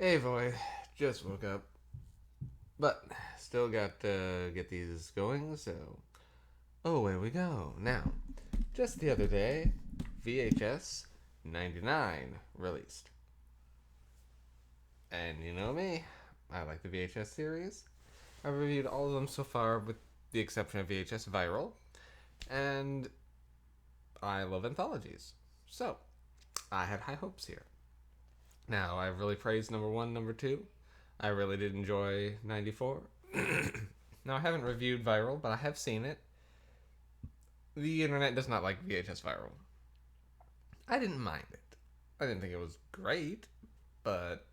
Hey, boy, just woke up, but still got to get these going, so. Oh, away we go. Now, just the other day, VHS 99 released. And you know me, I like the VHS series. I've reviewed all of them so far, with the exception of VHS Viral, and I love anthologies. So, I had high hopes here. Now, I really praised number one, number two. I really did enjoy 94. Now, I haven't reviewed Viral, but I have seen it. The internet does not like VHS Viral. I didn't mind it. I didn't think it was great, but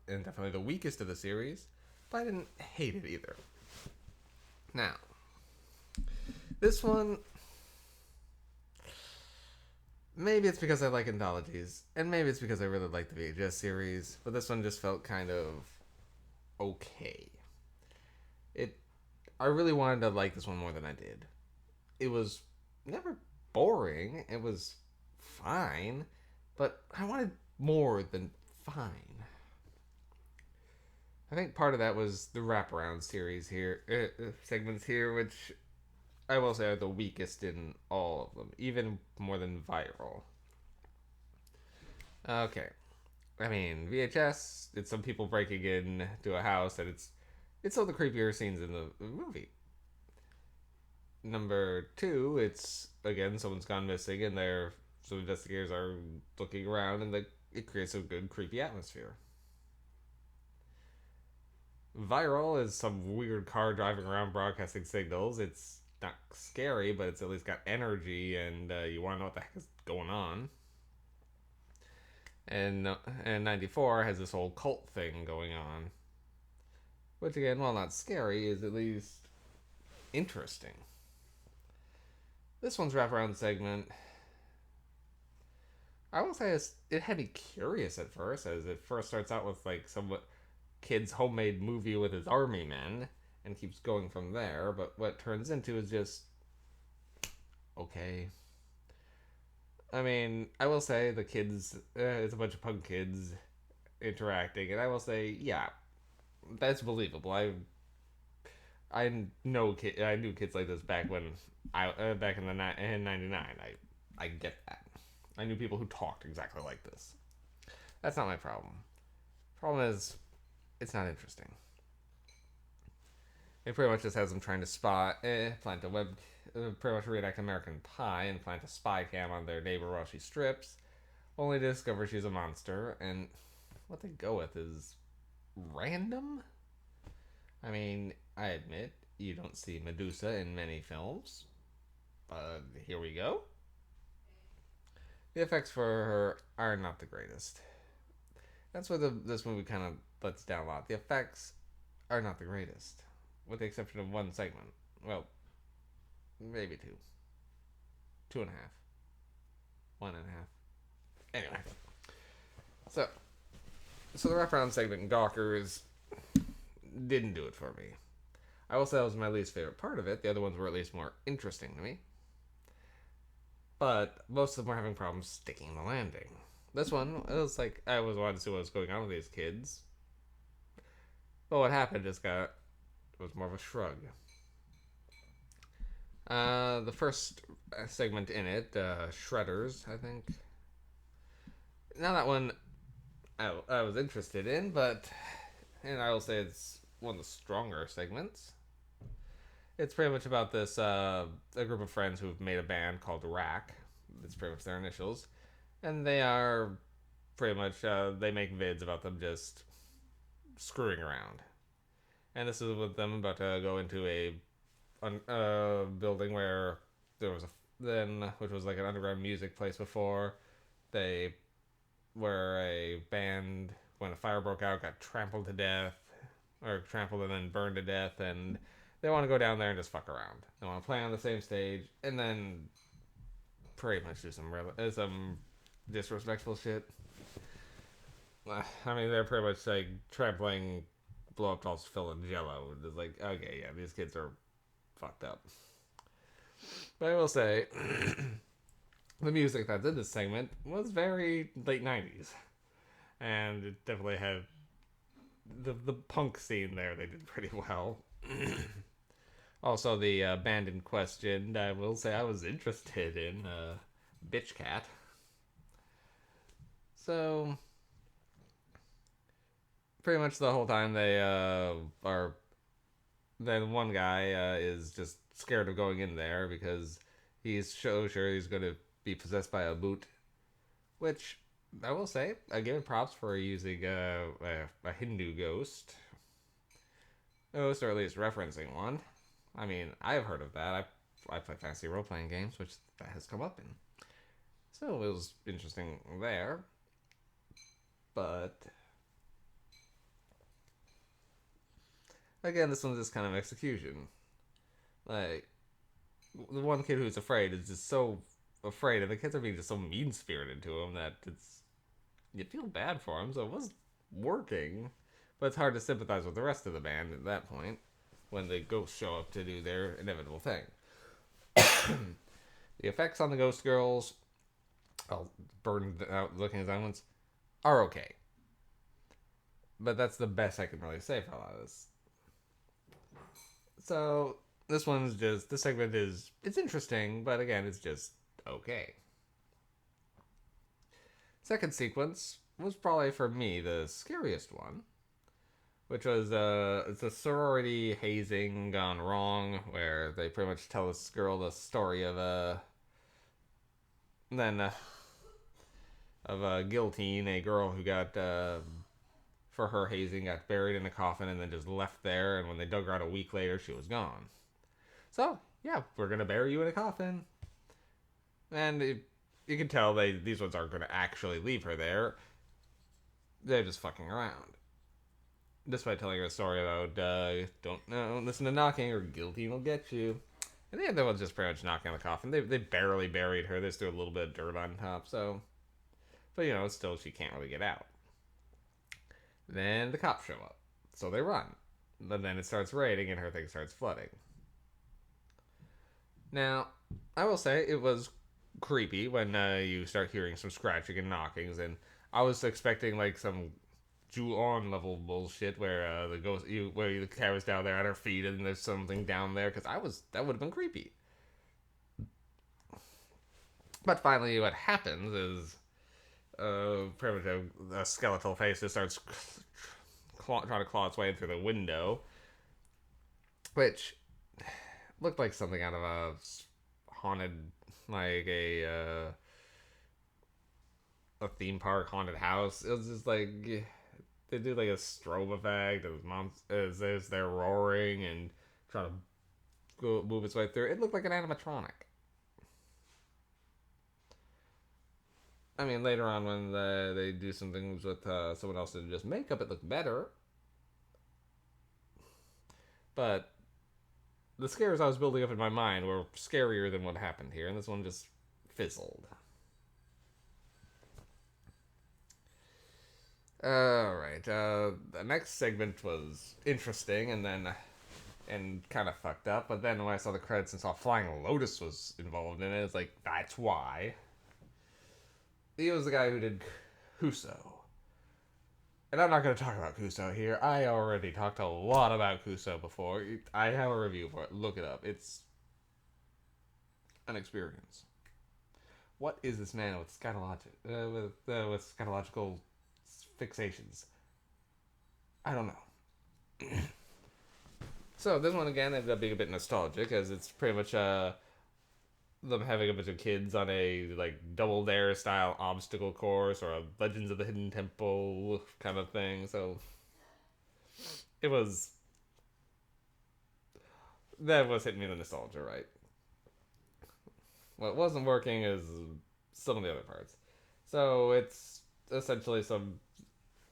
and definitely the weakest of the series, but I didn't hate it either. Now, this one, maybe it's because I like anthologies, and maybe it's because I really like the VHS series, but this one just felt kind of okay. It I really wanted to like this one more than I did. It was never boring. It was fine, but I wanted more than fine. I think part of that was the wraparound series here, segments here, which I will say are the weakest in all of them, even more than Viral. Okay, I mean VHS. It's some people breaking in to a house, and it's all the creepier scenes in the movie. Number two, it's again someone's gone missing, and they're some investigators are looking around, and it creates a good creepy atmosphere. Viral is some weird car driving around broadcasting signals. It's not scary, but it's at least got energy, and you want to know what the heck is going on. And 94 has this whole cult thing going on, which again, while not scary, is at least interesting. This one's wraparound segment, I will say it had me curious at first, as it first starts out with like some kid's homemade movie with his army men, and keeps going from there. But what it turns into is just okay. I mean, I will say the kids, it's a bunch of punk kids interacting, and I will say, yeah, that's believable. I knew kids like this back when back in in '99. I get that. I knew people who talked exactly like this. That's not my problem. Problem is, it's not interesting. It pretty much just has them trying to plant a pretty much reenact American Pie and plant a spy cam on their neighbor while she strips, only to discover she's a monster. And what they go with is random. I mean, I admit you don't see Medusa in many films, but here we go. The effects for her are not the greatest. That's where this movie kind of lets down a lot. The effects are not the greatest, with the exception of one segment. Well, maybe two, two and a half, one and a half. Anyway, so the wraparound segment in Gawkers didn't do it for me. I will say that was my least favorite part of it. The other ones were at least more interesting to me, but most of them were having problems sticking the landing. This one, it was like I always wanted to see what was going on with these kids, but what happened just got was more of a shrug. The first segment in it, Shredders, I think. Now that one I was interested in, but and I will say it's one of the stronger segments. It's pretty much about this a group of friends who've made a band called Rack. It's pretty much their initials, and they are pretty much they make vids about them just screwing around. And this is with them about to go into a building where there was a then which was like an underground music place before. They were a band when a fire broke out got trampled to death or trampled and then burned to death, and they want to go down there and just fuck around. They want to play on the same stage and then pretty much do some disrespectful shit. I mean, they're pretty much like trampling blow up dolls filled in jello. It's like, okay, yeah, these kids are fucked up. But I will say, the music that's in this segment was very late 90s. And it definitely had the punk scene there they did pretty well. Also, the band in question, I will say I was interested in Bitch Cat. So pretty much the whole time they are. Then one guy is just scared of going in there because he's so sure he's going to be possessed by a boot. Which I will say, I give it props for using a Hindu ghost, or at least referencing one. I mean, I've heard of that. I play fantasy role playing games, which that has come up in. So it was interesting there. But again, this one's just kind of execution. Like, the one kid who's afraid is just so afraid, and the kids are being just so mean spirited to him that it's. You feel bad for him, so it was working. But it's hard to sympathize with the rest of the band at that point when the ghosts show up to do their inevitable thing. The effects on the ghost girls, I'll burn out looking at ones, are okay. But that's the best I can really say for a lot of this. So this one's just this segment is it's interesting, but again, it's just okay. Second sequence was probably for me the scariest one, which was it's a sorority hazing gone wrong, where they pretty much tell this girl the story of then of a guillotine, a girl who got for her hazing got buried in a coffin and then just left there, and when they dug her out a week later, she was gone. So yeah, we're gonna bury you in a coffin, and you can tell these ones aren't gonna actually leave her there. They're just fucking around. Despite telling her a story about don't know, listen to knocking or guillotine will get you. And the other one's just pretty much knocking on the coffin. They barely buried her. They just threw a little bit of dirt on top. So, but still she can't really get out. Then the cops show up, so they run. But then it starts raining and her thing starts flooding. Now, I will say it was creepy when you start hearing some scratching and knockings, and I was expecting like some Ju-on level bullshit where the ghost where the camera's down there at her feet and there's something down there because that would have been creepy. But finally, what happens is pretty much a skeletal face just starts trying to claw its way in through the window, which looked like something out of a haunted, like a theme park haunted house. It was just like they do like a strobe effect as they're roaring and trying to go move its way through. It looked like an animatronic. I mean, later on when they do some things with someone else to just makeup, it looked better. But the scares I was building up in my mind were scarier than what happened here, and this one just fizzled. Alright, the next segment was interesting and kind of fucked up, but then when I saw the credits and saw Flying Lotus was involved in it, it's like, that's why. He was the guy who did Kuso. And I'm not going to talk about Kuso here. I already talked a lot about Kuso before. I have a review for it. Look it up. It's an experience. What is this man with with scatological fixations? I don't know. So this one again ended up being a bit nostalgic, as it's pretty much them having a bunch of kids on a like Double Dare style obstacle course or a Legends of the Hidden Temple kind of thing. So it was that was hitting me the nostalgia, right? What wasn't working is some of the other parts. So it's essentially some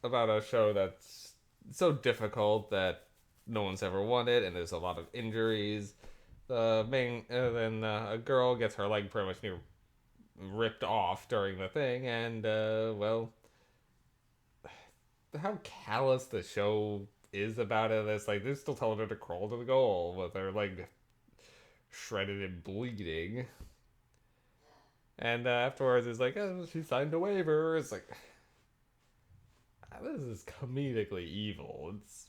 about a show that's so difficult that no one's ever won it, and there's a lot of injuries. The main then a girl gets her leg pretty much ripped off during the thing, and well, how callous the show is about it. It's like they're still telling her to crawl to the goal with her leg shredded and bleeding. And afterwards, it's like, oh, she signed a waiver. It's like, this is comedically evil. It's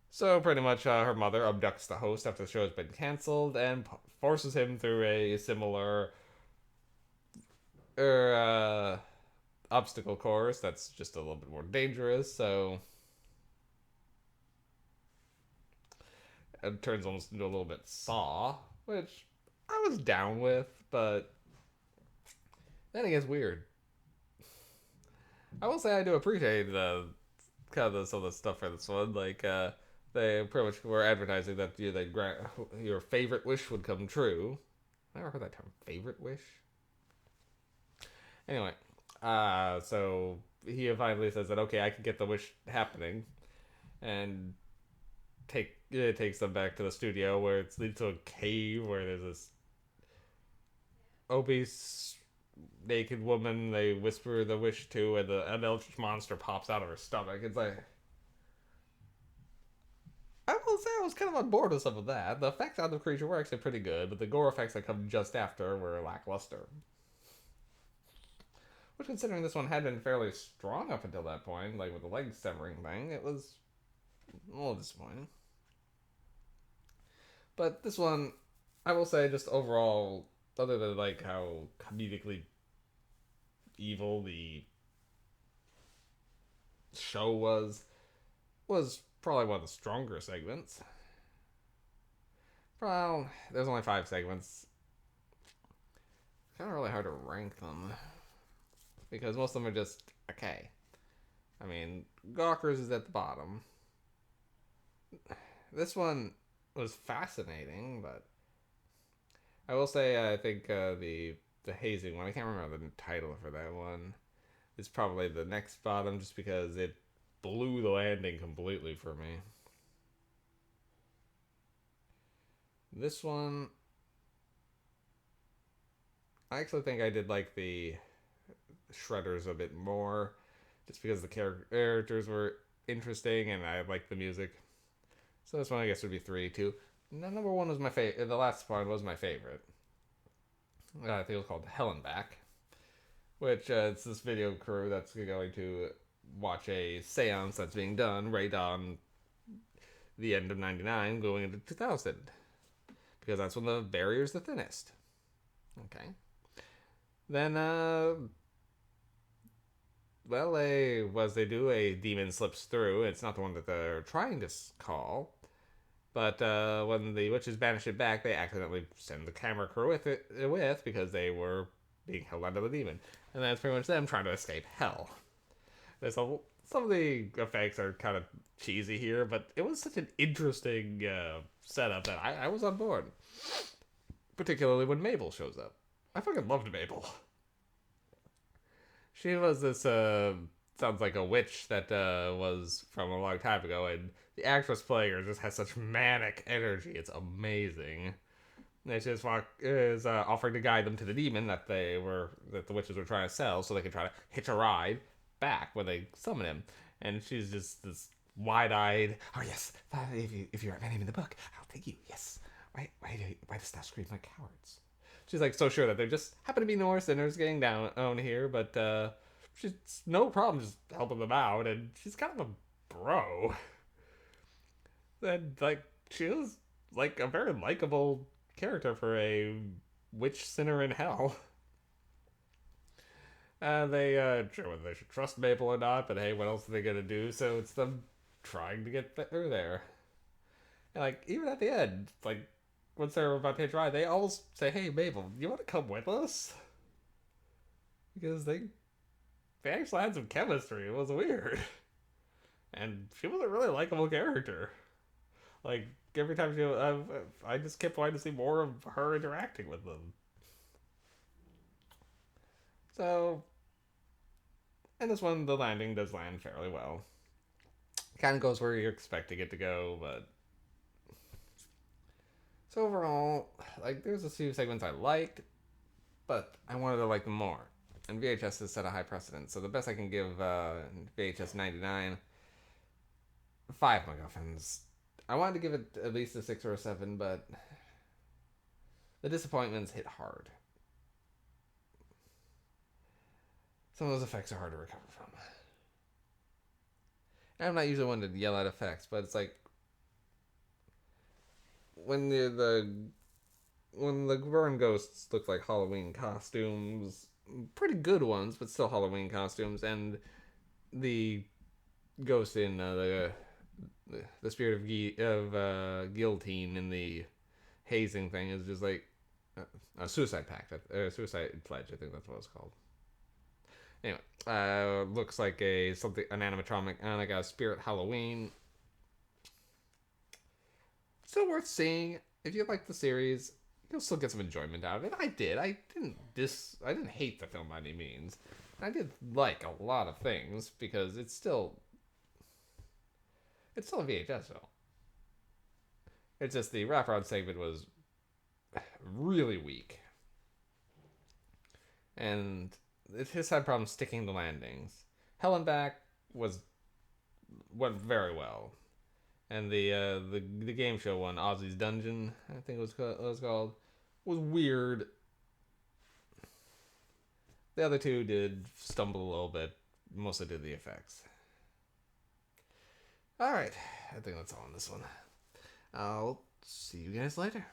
so pretty much her mother abducts the host after the show has been canceled and forces him through a similar er, obstacle course that's just a little bit more dangerous. So it turns almost into a little bit Saw, which I was down with, but then it gets weird. I will say I do appreciate the kind of some of the stuff for this one. Like they pretty much were advertising that they grant your favorite wish would come true. I never heard that term, favorite wish. Anyway, so he finally says that okay, I can get the wish happening, and it takes them back to the studio where it leads to a cave where there's this obese naked woman they whisper the wish to, and an eldritch monster pops out of her stomach. It's like, I will say I was kind of on board with some of that. The effects on the creature were actually pretty good, but the gore effects that come just after were lackluster. Which, considering this one had been fairly strong up until that point, like with the leg severing thing, it was a little disappointing. But this one, I will say, just overall, other than like how comedically evil the show was probably one of the stronger segments. Well, there's only 5 segments. It's kind of really hard to rank them because most of them are just okay. I mean, Gawker's is at the bottom. This one was fascinating, but I will say I think the hazing one. I can't remember the title for that one. Is probably the next bottom just because it blew the landing completely for me. This one, I actually think I did like the Shredders a bit more, just because the characters were interesting and I liked the music. So this one I guess would be 3, 2. No, number 1 was my favorite. The last one was my favorite. I think it was called Hell and Back, which it's this video crew that's going to watch a seance that's being done right on the end of 99 going into 2000, because that's when the barrier's the thinnest. Okay. Then, well, as they do, a demon slips through. It's not the one that they're trying to call, but when the witches banish it back, they accidentally send the camera crew with because they were being held under the demon, and that's pretty much them trying to escape hell. Some of the effects are kind of cheesy here, but it was such an interesting setup that I was on board. Particularly when Mabel shows up. I fucking loved Mabel. She was this, sounds like a witch that was from a long time ago, and the actress playing her just has such manic energy. It's amazing. And she just is offering to guide them to the demon that the witches were trying to sell, so they could try to hitch a ride back when they summon him. And she's just this wide-eyed, oh yes, if you're my name in the book, I'll take you, yes. Why dost thou scream like cowards? She's like so sure that there just happen to be no more sinners getting down on here, but she's no problem just helping them out, and she's kind of a bro. And like she was like a very likable character for a witch sinner in hell. They sure whether they should trust Mabel or not, but hey, what else are they gonna do? So it's them trying to get through there. And like even at the end, like once they're about to try, they almost say, "Hey, Mabel, you want to come with us?" Because they actually had some chemistry. It was weird, and she was a really likable character. Like every time I just kept wanting to see more of her interacting with them. So, and this one, the landing does land fairly well. Kind of goes where you're expecting it to go, but so overall, like there's a few segments I liked, but I wanted to like them more. And VHS has set a high precedent, so the best I can give VHS 99, 5 MacGuffins. I wanted to give it at least a 6 or a 7, but the disappointments hit hard. Some of those effects are hard to recover from. And I'm not usually one to yell at effects, but it's like when the burn ghosts look like Halloween costumes, pretty good ones, but still Halloween costumes, and the ghost in the spirit of guillotine in the hazing thing is just like a suicide pact, suicide pledge. I think that's what it's called. Anyway, looks like an animatronic, like a spirit Halloween. Still worth seeing if you like the series. You'll still get some enjoyment out of it. I did. I didn't hate the film by any means. I did like a lot of things because it's still a VHS film. It's just the wraparound segment was really weak, and it just had problems sticking the landings. Hell and Back was went very well, and the game show one, Ozzy's Dungeon, I think it was called, was weird. The other two did stumble a little bit, mostly did the effects. All right, I think that's all on this one. I'll see you guys later.